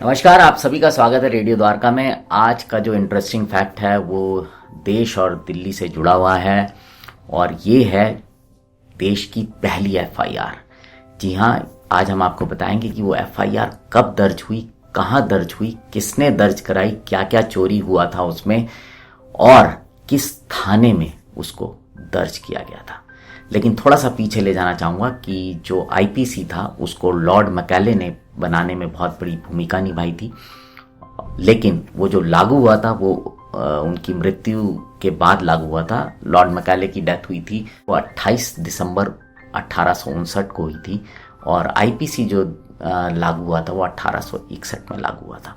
नमस्कार, आप सभी का स्वागत है रेडियो द्वारका में। आज का जो इंटरेस्टिंग फैक्ट है वो देश और दिल्ली से जुड़ा हुआ है और ये है देश की पहली एफआईआर। जी हाँ, आज हम आपको बताएंगे कि वो एफआईआर कब दर्ज हुई, कहाँ दर्ज हुई, किसने दर्ज कराई, क्या क्या चोरी हुआ था उसमें और किस थाने में उसको दर्ज किया गया था। लेकिन थोड़ा सा पीछे ले जाना चाहूँगा कि जो आईपीसी था उसको लॉर्ड मैकाले ने बनाने में बहुत बड़ी भूमिका निभाई थी, लेकिन वो जो लागू हुआ था वो उनकी मृत्यु के बाद लागू हुआ था। लॉर्ड मैकाले की डेथ हुई थी वो 28 दिसंबर 1859 को हुई थी और आईपीसी जो लागू हुआ था वो 1861 में लागू हुआ था।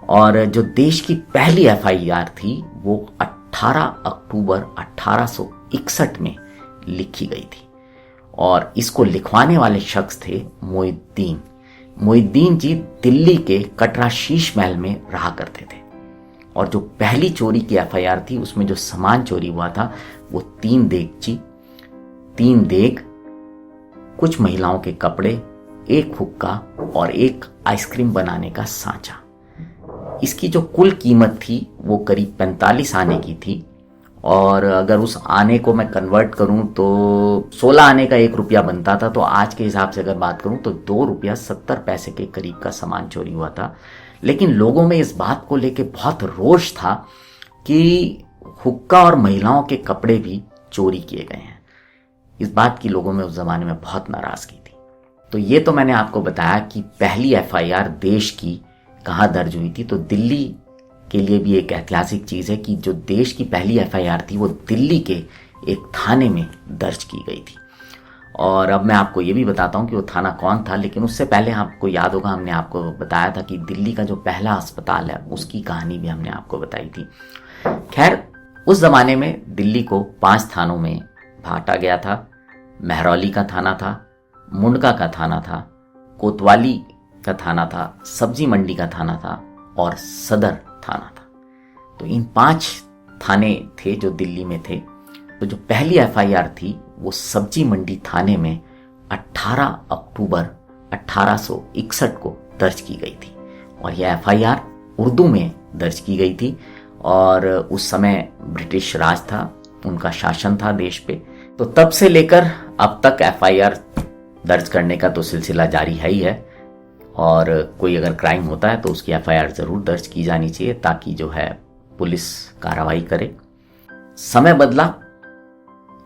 और जो देश की पहली एफआईआर थी वो 18 अक्टूबर 1861 में लिखी गई थी और इसको लिखवाने वाले शख्स थे मोहिउद्दीन जी दिल्ली के कटरा शीश महल में रहा करते थे। और जो पहली चोरी की एफआईआर थी उसमें जो सामान चोरी हुआ था वो 3 देगची, 3 देग, कुछ महिलाओं के कपड़े, 1 हुक्का और 1 आइसक्रीम बनाने का सांचा। इसकी जो कुल कीमत थी वो करीब 45 आने की थी और अगर उस आने को मैं कन्वर्ट करूं तो 16 आने का 1 रुपया बनता था। तो आज के हिसाब से अगर बात करूं तो 2 रुपया 70 पैसे के करीब का सामान चोरी हुआ था। लेकिन लोगों में इस बात को लेके बहुत रोष था कि हुक्का और महिलाओं के कपड़े भी चोरी किए गए हैं। इस बात की लोगों में उस जमाने में बहुत नाराजगी थी। तो ये तो मैंने आपको बताया कि पहली एफआईआर देश की कहाँ दर्ज हुई थी। तो दिल्ली के लिए भी एक ऐतिहासिक चीज है कि जो देश की पहली एफआईआर थी वो दिल्ली के एक थाने में दर्ज की गई थी। और अब मैं आपको ये भी बताता हूँ कि वो थाना कौन था, लेकिन उससे पहले आपको याद होगा हमने आपको बताया था कि दिल्ली का जो पहला अस्पताल है उसकी कहानी भी हमने आपको बताई थी। खैर, उस जमाने में दिल्ली को 5 थानों में बांटा गया था। महरौली का थाना था, मुंडका का थाना था, कोतवाली का थाना था, सब्जी मंडी का थाना था और सदर थाना था। तो इन 5 थाने थे जो दिल्ली में थे। तो जो पहली एफआईआर थी वो सब्जी मंडी थाने में 18 अक्टूबर 1861 को दर्ज की गई थी और यह एफआईआर उर्दू में दर्ज की गई थी। और उस समय ब्रिटिश राज था, उनका शासन था देश पे। तो तब से लेकर अब तक एफआईआर दर्ज करने का तो सिलसिला जारी है ही है और कोई अगर क्राइम होता है तो उसकी एफआईआर जरूर दर्ज की जानी चाहिए ताकि जो है पुलिस कार्रवाई करे। समय बदला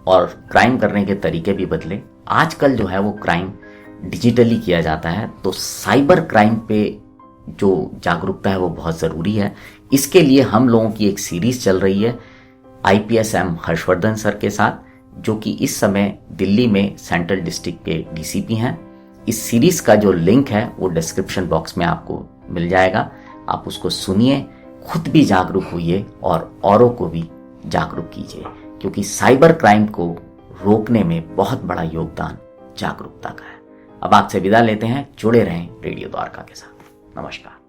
और क्राइम करने के तरीके भी बदले। आजकल जो है वो क्राइम डिजिटली किया जाता है, तो साइबर क्राइम पे जो जागरूकता है वो बहुत ज़रूरी है। इसके लिए हम लोगों की एक सीरीज चल रही है आईपीएस एम हर्षवर्धन सर के साथ, जो कि इस समय दिल्ली में सेंट्रल डिस्ट्रिक्ट के डीसीपी हैं। इस सीरीज का जो लिंक है वो डिस्क्रिप्शन बॉक्स में आपको मिल जाएगा। आप उसको सुनिए, खुद भी जागरूक होइए और औरों को भी जागरूक कीजिए, क्योंकि साइबर क्राइम को रोकने में बहुत बड़ा योगदान जागरूकता का है। अब आपसे विदा लेते हैं, जुड़े रहें रेडियो द्वारका के साथ। नमस्कार।